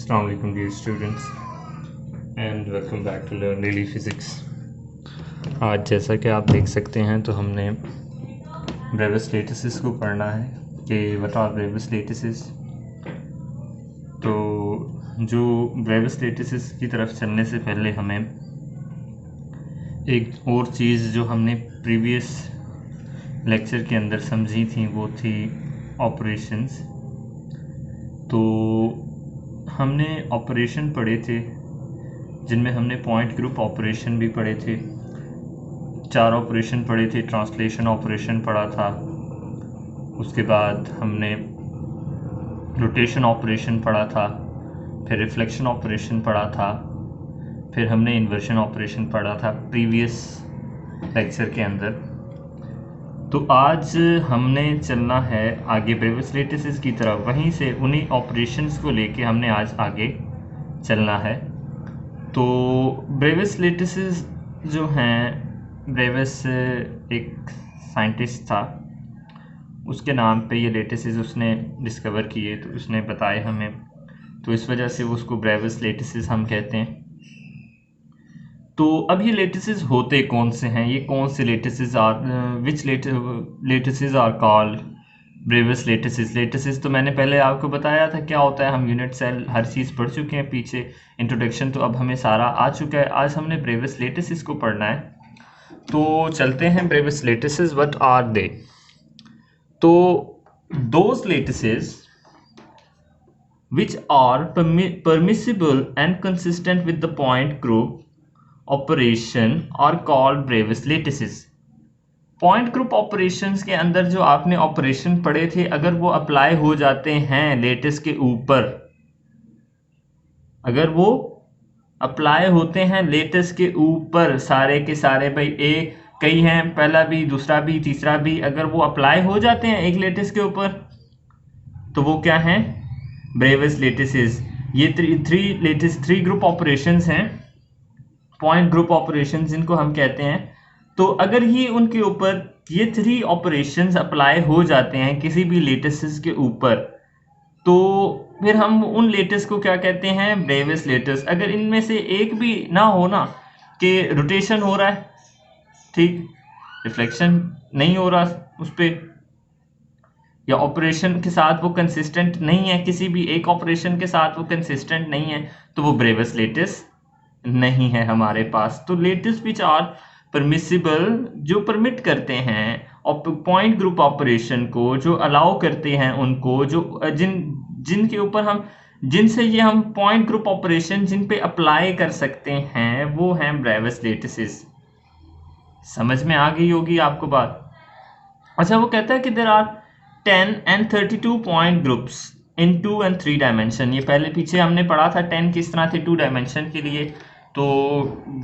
Assalamu alaikum dear students and welcome back to Learn Daily Physics। आज जैसा कि आप देख सकते हैं तो हमने ब्रेविस लेटिसेस को पढ़ना है कि व्हाट आर ब्रेविस लेटिसेस। तो जो ब्रेविस लेटिसेस की तरफ चलने से पहले हमें एक और चीज़ जो हमने प्रीवियस लेक्चर के अंदर समझी थी वो थी ऑपरेशंस। तो हमने ऑपरेशन पढ़े थे जिनमें हमने पॉइंट ग्रुप ऑपरेशन भी पढ़े थे, 4 ऑपरेशन पढ़े थे। ट्रांसलेशन ऑपरेशन पढ़ा था, उसके बाद हमने रोटेशन ऑपरेशन पढ़ा था, फिर रिफ्लेक्शन ऑपरेशन पढ़ा था, फिर हमने इन्वर्शन ऑपरेशन पढ़ा था प्रीवियस लेक्चर के अंदर। तो आज हमने चलना है आगे ब्रेविस लेटिसेस की तरफ, वहीं से उन्हीं ऑपरेशंस को लेके हमने आज आगे चलना है। तो ब्रेविस लेटिसेस जो हैं, ब्रेविस एक साइंटिस्ट था, उसके नाम पे ये लेटिसेस उसने डिस्कवर किए, तो उसने बताए हमें, तो इस वजह से उसको ब्रेविस लेटिसेस हम कहते हैं। तो अब ये लेटिसेस होते कौन से हैं, ये कौन से lattices are which lattices are called Bravais lattices. Lattices तो मैंने पहले आपको बताया था क्या होता है, हम यूनिट सेल हर चीज़ पढ़ चुके हैं पीछे इंट्रोडक्शन, तो अब हमें सारा आ चुका है। आज हमने ब्रेविस लेटिसेस को पढ़ना है, तो चलते हैं Bravais lattices. What are they? तो those lattices which are permissible and consistent with the point group operation are called Brevis lattices। Point group operations के अंदर जो आपने ऑपरेशन पढ़े थे, अगर वो अप्लाई हो जाते हैं लेटिस के ऊपर, अगर वो अप्लाई होते हैं लेटिस के ऊपर सारे के सारे, भाई ए कई हैं, पहला भी, दूसरा भी, तीसरा भी, अगर वो अप्लाई हो जाते हैं एक लेटिस के ऊपर तो वो क्या हैं? ब्रेविस लेटिसेस। ये थ्री ग्रुप ऑपरेशंस हैं, पॉइंट ग्रुप ऑपरेशन जिनको हम कहते हैं। तो अगर ये उनके ऊपर ये 3 ऑपरेशंस अप्लाई हो जाते हैं किसी भी लेटिस के ऊपर, तो फिर हम उन लेटिस को क्या कहते हैं? Bravais lattice. अगर इनमें से एक भी ना हो ना, कि रोटेशन हो रहा है, ठीक, रिफ्लेक्शन नहीं हो रहा उस पर, या ऑपरेशन के साथ वो कंसिस्टेंट नहीं है, किसी भी एक ऑपरेशन के साथ वो कंसिस्टेंट नहीं है, तो वो ब्रेविस लेटिस नहीं है हमारे पास। तो लेटिस विच आर परमिसिबल, जो परमिट करते हैं पॉइंट ग्रुप ऑपरेशन को, जो अलाउ करते हैं उनको, जो जिनके ऊपर हम, जिनसे ये हम पॉइंट ग्रुप ऑपरेशन जिन पे अप्लाई कर सकते हैं, वो हैं ब्रेविस लेटिसेस। समझ में आ गई होगी आपको बात। अच्छा, वो कहता है कि there are 10 and 32 point groups in 2 and 3 dimension. ये पहले पीछे हमने पढ़ा था 10 किस तरह थे 2 डायमेंशन के लिए, तो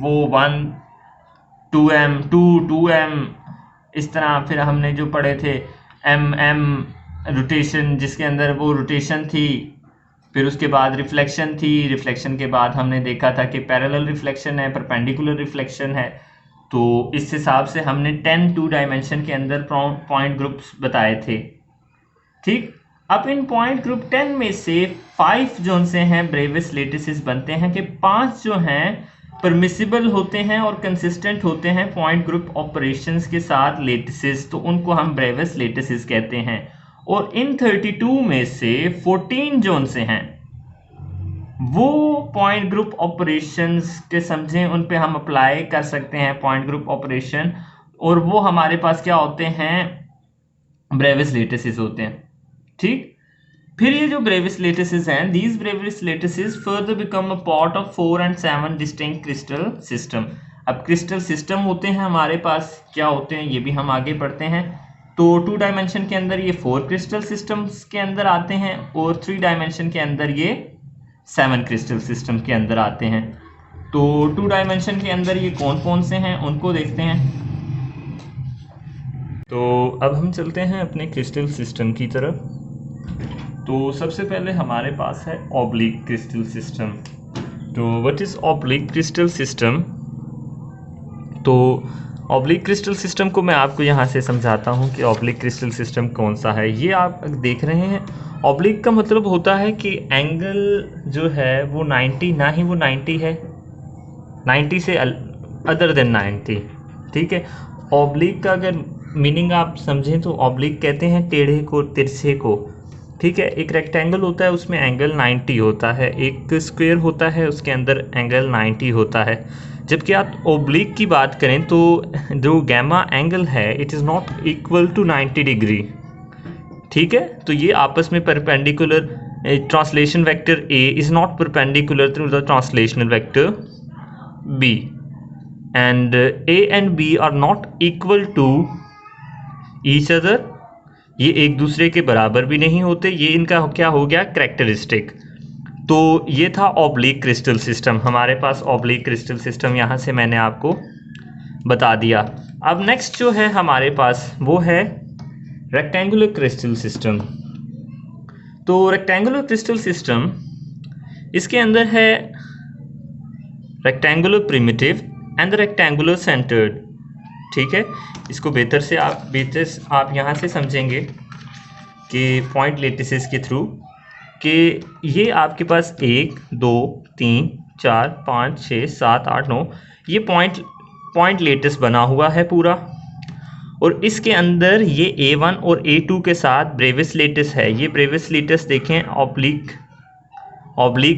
वो 1 2m 2m इस तरह। फिर हमने जो पढ़े थे m रोटेशन, जिसके अंदर वो रोटेशन थी, फिर उसके बाद रिफ्लेक्शन थी, रिफ्लेक्शन के बाद हमने देखा था कि पैरेलल रिफ्लेक्शन है, परपेंडिकुलर रिफ्लेक्शन है। तो इस हिसाब से हमने 10 2 डायमेंशन के अंदर पॉइंट ग्रुप्स बताए थे, ठीक। अब इन पॉइंट ग्रुप 10 में से 5 जो से हैं ब्रेविस लेटिसेस बनते हैं, कि 5 जो हैं परमिसिबल होते हैं और कंसिस्टेंट होते हैं पॉइंट ग्रुप ऑपरेशंस के साथ लेटिसेस, तो उनको हम ब्रेविस लेटिसेस कहते हैं। और इन 32 में से 14 जोन से हैं वो पॉइंट ग्रुप ऑपरेशंस के समझें, उन पे हम अप्लाई कर सकते हैं पॉइंट ग्रुप ऑपरेशन, और वो हमारे पास क्या होते हैं? ब्रेविस लेटिसेस होते हैं, ठीक। फिर ये जो ब्रेविस लेटिसेस हैं, these Bravais lattices further become a part of 4 and 7 distinct crystal system. अब क्रिस्टल सिस्टम होते हैं हमारे पास, क्या होते हैं ये भी हम आगे पढ़ते हैं। तो 2 डायमेंशन के अंदर ये 4 क्रिस्टल सिस्टम्स के अंदर आते हैं, और 3 डायमेंशन के अंदर ये 7 क्रिस्टल सिस्टम के अंदर आते हैं। तो 2 डायमेंशन के अंदर ये कौन कौन से हैं उनको देखते हैं। तो अब हम चलते हैं अपने क्रिस्टल सिस्टम की तरफ। तो सबसे पहले हमारे पास है ऑब्लिक क्रिस्टल सिस्टम। तो what is oblique crystal system? तो ऑब्लिक क्रिस्टल सिस्टम को मैं आपको यहाँ से समझाता हूँ कि ऑब्लिक क्रिस्टल सिस्टम कौन सा है। ये आप देख रहे हैं, ऑब्लिक का मतलब होता है कि एंगल जो है वो 90, ना ही वो 90 है, 90 से अदर देन 90, ठीक है। ऑब्लिक का अगर मीनिंग आप समझें तो ऑब्लिक कहते हैं टेढ़े को, तिरछे को, ठीक है। एक रेक्टेंगल होता है उसमें एंगल 90 होता है, एक स्क्वायर होता है उसके अंदर एंगल 90 होता है। जबकि आप ओब्लिक की बात करें तो जो गैमा एंगल है it is not equal to 90 degree, ठीक है। तो ये आपस में perpendicular, translation vector A is not perpendicular through the translational vector B, and A and B are not equal to each other. ये एक दूसरे के बराबर भी नहीं होते। ये इनका क्या हो गया, कैरेक्टरिस्टिक। तो ये था ऑब्लिक क्रिस्टल सिस्टम। हमारे पास ऑब्लिक क्रिस्टल सिस्टम यहाँ से मैंने आपको बता दिया। अब नेक्स्ट जो है हमारे पास वो है रेक्टेंगुलर क्रिस्टल सिस्टम। तो रेक्टेंगुलर क्रिस्टल सिस्टम, इसके अंदर है rectangular primitive and rectangular centred, ठीक है। इसको बेहतर आप यहाँ से समझेंगे कि पॉइंट लेटिसेस के थ्रू कि ये आपके पास 1 2 3 4 5 6 7 8 9 ये पॉइंट लेटिस बना हुआ है पूरा, और इसके अंदर ये A1 और A2 के साथ ब्रेविस लेटिस है। ये ब्रेविस लेटिस देखें ऑब्लिक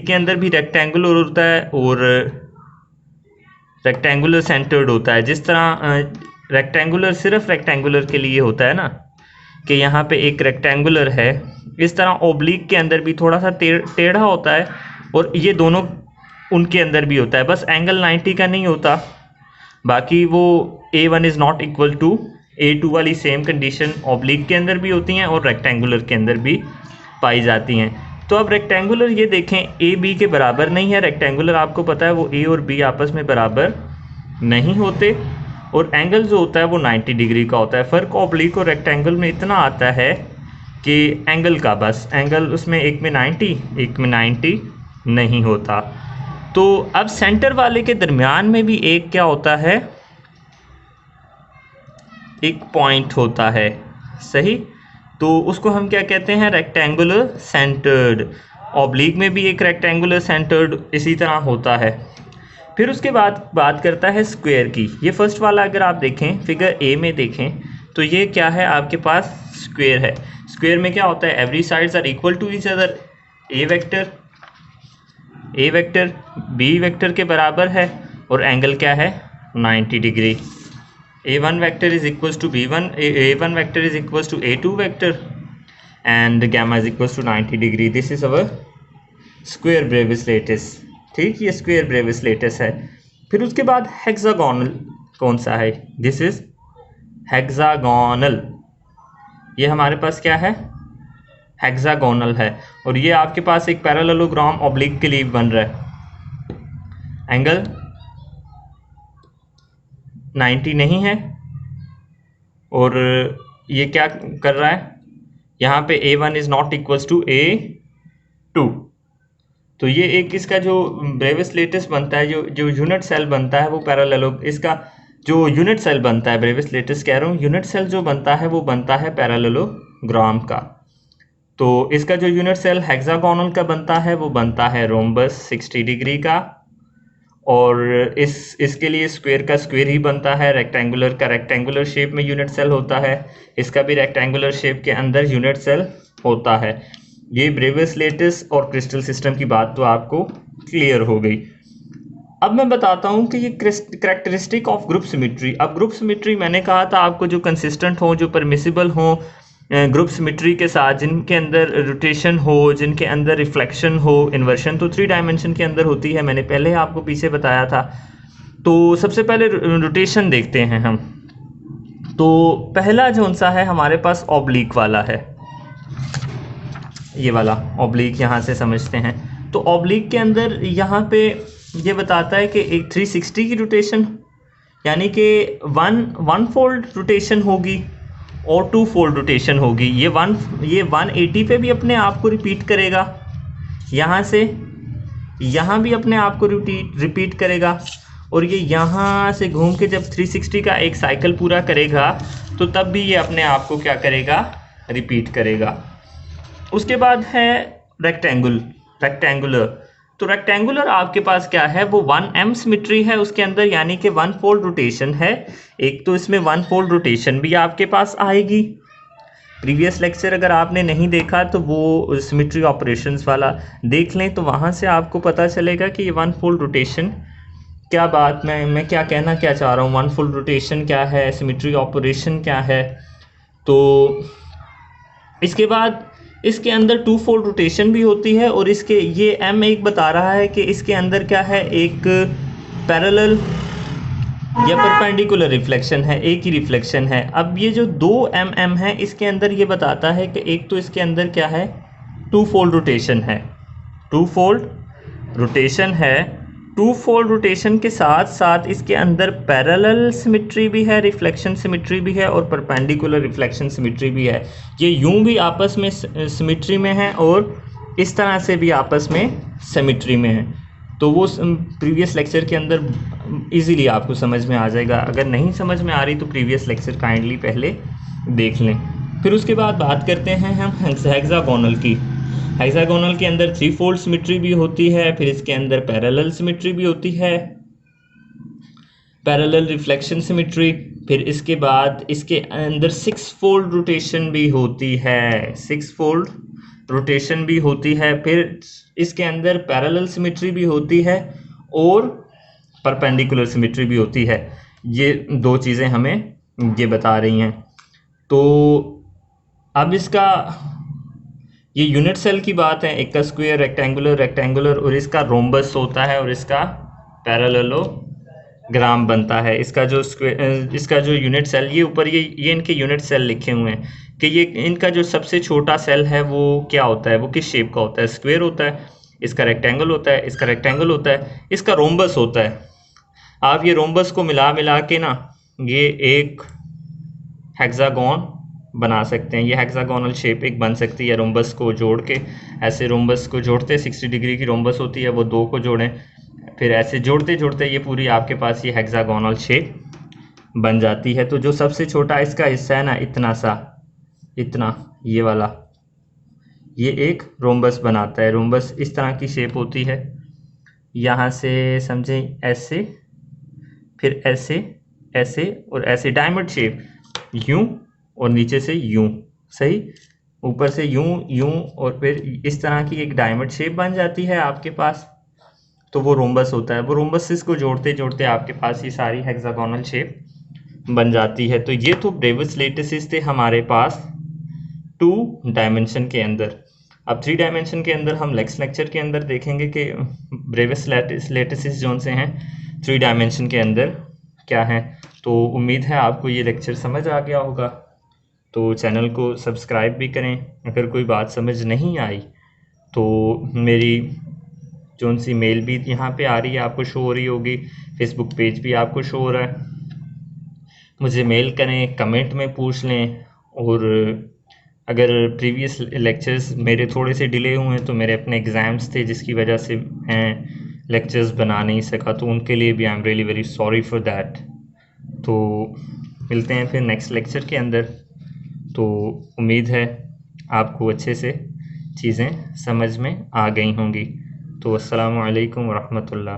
के अंदर भी रेक्टेंगुलर होता है और रेक्टेंगुलर सेंटर्ड होता है। जिस तरह रेक्टेंगुलर सिर्फ रेक्टेंगुलर के लिए होता है ना कि यहाँ पे एक रेक्टेंगुलर है, इस तरह ओब्लिक के अंदर भी थोड़ा सा टेढ़ा होता है, और ये दोनों उनके अंदर भी होता है, बस एंगल 90 का नहीं होता। बाकी वो A1 is not equal to A2 वाली सेम कंडीशन ओब्लिक के अंदर भी होती हैं और रेक्टेंगुलर के अंदर भी पाई जाती हैं। तो अब रेक्टेंगुलर ये देखें ए बी के बराबर नहीं है। रेक्टेंगुलर आपको पता है वो ए और बी आपस में बराबर नहीं होते, और एंगल जो होता है वो 90 डिग्री का होता है। फ़र्क ऑब्लिक और रेक्टेंगल में इतना आता है कि एंगल का, बस एंगल उसमें एक में 90 एक में 90 नहीं होता। तो अब सेंटर वाले के दरमियान में भी एक क्या होता है, एक पॉइंट होता है, सही। तो उसको हम क्या कहते हैं, रेक्टेंगुलर सेंटर्ड। ऑब्लिक में भी एक रेक्टेंगुलर सेंटर्ड इसी तरह होता है। फिर उसके बाद बात करता है स्क्वायर की। ये फर्स्ट वाला अगर आप देखें, फिगर ए में देखें तो ये क्या है, आपके पास स्क्वायर है। स्क्वायर में क्या होता है, every sides are equal to each other. A vector B vector के बराबर है और एंगल क्या है, 90 degree. A1 vector is equals to B1, A1 vector is equals to A2 vector, and gamma is equals to 90 degree. This is our square brevis lattice, ठीक, ये square Brevis lettuce है। फिर उसके बाद हेक्सागोनल कौन सा है, दिस इज हेक्सागोनल। ये हमारे पास क्या है, हेक्सागोनल है, और ये आपके पास एक पैरेललोग्राम ऑब्लिक के लिए बन रहा है। एंगल 90 नहीं है, और ये क्या कर रहा है, यहाँ पे A1 is not equals to A2। तो ये एक इसका जो ब्रेविस लेटिस बनता है, जो यूनिट सेल बनता है वो पैरेललो, इसका जो यूनिट सेल बनता है, ब्रेविस लेटिस कह रहा हूँ, यूनिट सेल जो बनता है वो बनता है पैरेललोग्राम का। तो इसका जो यूनिट सेल हेक्सागोनल का बनता है वो बनता है रोम्बस 60 डिग्री का, और इसके लिए स्क्वायर का स्क्वायर ही बनता है, रेक्टेंगुलर का रेक्टेंगुलर शेप में यूनिट सेल होता है, इसका भी रेक्टेंगुलर शेप के अंदर यूनिट सेल होता है। ये ब्रेविस लेटिस और क्रिस्टल सिस्टम की बात तो आपको क्लियर हो गई। अब मैं बताता हूँ कि ये कैरेक्टरिस्टिक ऑफ ग्रुप सिमेट्री। अब ग्रुप सिमेट्री मैंने कहा था आपको, जो कंसिस्टेंट हो, जो परमिसिबल हो ग्रुप सिमेट्री के साथ, जिनके अंदर रोटेशन हो, जिनके अंदर रिफ्लेक्शन हो, इन्वर्शन तो 3 डायमेंशन के अंदर होती है, मैंने पहले आपको पीछे बताया था। तो सबसे पहले रोटेशन देखते हैं हम। तो पहला जो सा है हमारे पास ऑब्लिक वाला है, ये वाला ऑब्लिक यहाँ से समझते हैं। तो ऑब्लिक के अंदर यहाँ पे ये बताता है कि एक 360 की रोटेशन, यानी कि वन फोल्ड रोटेशन होगी और 2 फोल्ड रोटेशन होगी। ये 180 पे भी अपने आप को रिपीट करेगा, यहाँ से यहाँ भी अपने आप को रिपीट करेगा, और ये यहाँ से घूम के जब 360 का एक साइकिल पूरा करेगा तो तब भी ये अपने आप को क्या करेगा, रिपीट करेगा। उसके बाद है रेक्टेंगुलर। तो रेक्टेंगुलर आपके पास क्या है, वो 1m सिमेट्री है उसके अंदर, यानी कि 1 फोल्ड रोटेशन है। एक तो इसमें 1 फोल्ड रोटेशन भी आपके पास आएगी। प्रीवियस लेक्चर अगर आपने नहीं देखा तो वो सिमेट्री ऑपरेशंस वाला देख लें, तो वहाँ से आपको पता चलेगा कि ये 1 फोल्ड रोटेशन क्या बात, मैं क्या कहना क्या चाह रहा हूँ, 1 फोल्ड रोटेशन क्या है, सिमेट्री ऑपरेशन क्या है। तो इसके बाद इसके अंदर 2 फोल्ड रोटेशन भी होती है, और इसके ये M1 बता रहा है कि इसके अंदर क्या है, एक पैरेलल या परपेंडिकुलर रिफ्लेक्शन है, एक ही रिफ्लेक्शन है। अब ये जो 2 mm है इसके अंदर ये बताता है कि एक तो इसके अंदर क्या है, 2 फोल्ड रोटेशन है, 2 फोल्ड रोटेशन है। 2 फोल्ड रोटेशन के साथ साथ इसके अंदर पैरेलल सिमेट्री भी है, रिफ्लेक्शन सिमेट्री भी है, और परपेंडिकुलर रिफ्लेक्शन सिमेट्री भी है। ये यूं भी आपस में सिमेट्री में है और इस तरह से भी आपस में सिमेट्री में है। तो वो प्रीवियस लेक्चर के अंदर इजीली आपको समझ में आ जाएगा। अगर नहीं समझ में आ रही तो प्रीवियस लेक्चर काइंडली पहले देख लें। फिर उसके बाद बात करते हैं हम हेक्सागोनल की। हेक्सागोनल के अंदर 3 फोल्ड सिमेट्री भी होती है, फिर इसके अंदर पैरेलल सिमेट्री भी होती है, पैरेलल रिफ्लेक्शन सिमेट्री। फिर इसके बाद इसके अंदर 6 फोल्ड रोटेशन भी होती है, 6 फोल्ड रोटेशन भी होती है। फिर इसके अंदर पैरेलल सिमेट्री भी होती है और परपेंडिकुलर सिमेट्री भी होती है। ये 2 चीज़ें हमें ये बता रही हैं। तो अब इसका ये यूनिट सेल की बात है, एक का स्क्वायर, रेक्टेंगुलर, और इसका रोम्बस होता है और इसका पैरेललोग्राम बनता है। इसका जो स्क्वायर, इसका जो यूनिट सेल, ये ऊपर ये इनके यूनिट सेल लिखे हुए हैं कि ये इनका जो सबसे छोटा सेल है वो क्या होता है, वो किस शेप का होता है, स्क्वायर होता है। इसका रेक्टेंगल होता है, इसका रेक्टेंगल होता है, इसका रोम्बस होता है। आप ये रोम्बस को मिला के ना ये एक हेक्सागोन बना सकते हैं। ये हेक्सागोनल शेप एक बन सकती है रोम्बस को जोड़ के। ऐसे रोम्बस को जोड़ते 60 डिग्री की रोम्बस होती है, वो 2 को जोड़ें, फिर ऐसे जोड़ते जोड़ते ये पूरी आपके पास ये हेक्सागोनल शेप बन जाती है। तो जो सबसे छोटा इसका हिस्सा है ना, इतना सा, इतना ये वाला, ये एक रोम्बस बनाता है। रोम्बस इस तरह की शेप होती है, यहाँ से समझें ऐसे, फिर ऐसे, ऐसे और ऐसे, डायमंड शेप, यूं और नीचे से यूं, सही, ऊपर से यूं यूं, और फिर इस तरह की एक डायमंड शेप बन जाती है आपके पास। तो वो रोम्बस होता है। वो रोम्बस को जोड़ते जोड़ते आपके पास ये सारी हेक्सागोनल शेप बन जाती है। तो ये तो ब्रेविस लेटिसेस थे हमारे पास 2 डायमेंशन के अंदर। अब 3 डायमेंशन के अंदर हम नेक्स्ट लेक्चर के अंदर देखेंगे कि ब्रेविस लेटिसेस जोन से हैं 3 डायमेंशन के अंदर क्या है। तो उम्मीद है आपको ये लेक्चर समझ आ गया होगा। तो चैनल को सब्सक्राइब भी करें। अगर कोई बात समझ नहीं आई तो मेरी जोन सी मेल भी यहाँ पे आ रही है, आपको शो हो रही होगी, फेसबुक पेज भी आपको शो हो रहा है। मुझे मेल करें, कमेंट में पूछ लें। और अगर प्रीवियस लेक्चर्स मेरे थोड़े से डिले हुए हैं तो मेरे अपने एग्ज़ाम्स थे जिसकी वजह से मैं लेक्चर्स बना नहीं सका, तो उनके लिए भी I am really very sorry for that. तो मिलते हैं फिर नेक्स्ट लेक्चर के अंदर। तो उम्मीद है आपको अच्छे से चीज़ें समझ में आ गई होंगी। तो अस्सलामु अलैकुम व रहमतुल्लाह।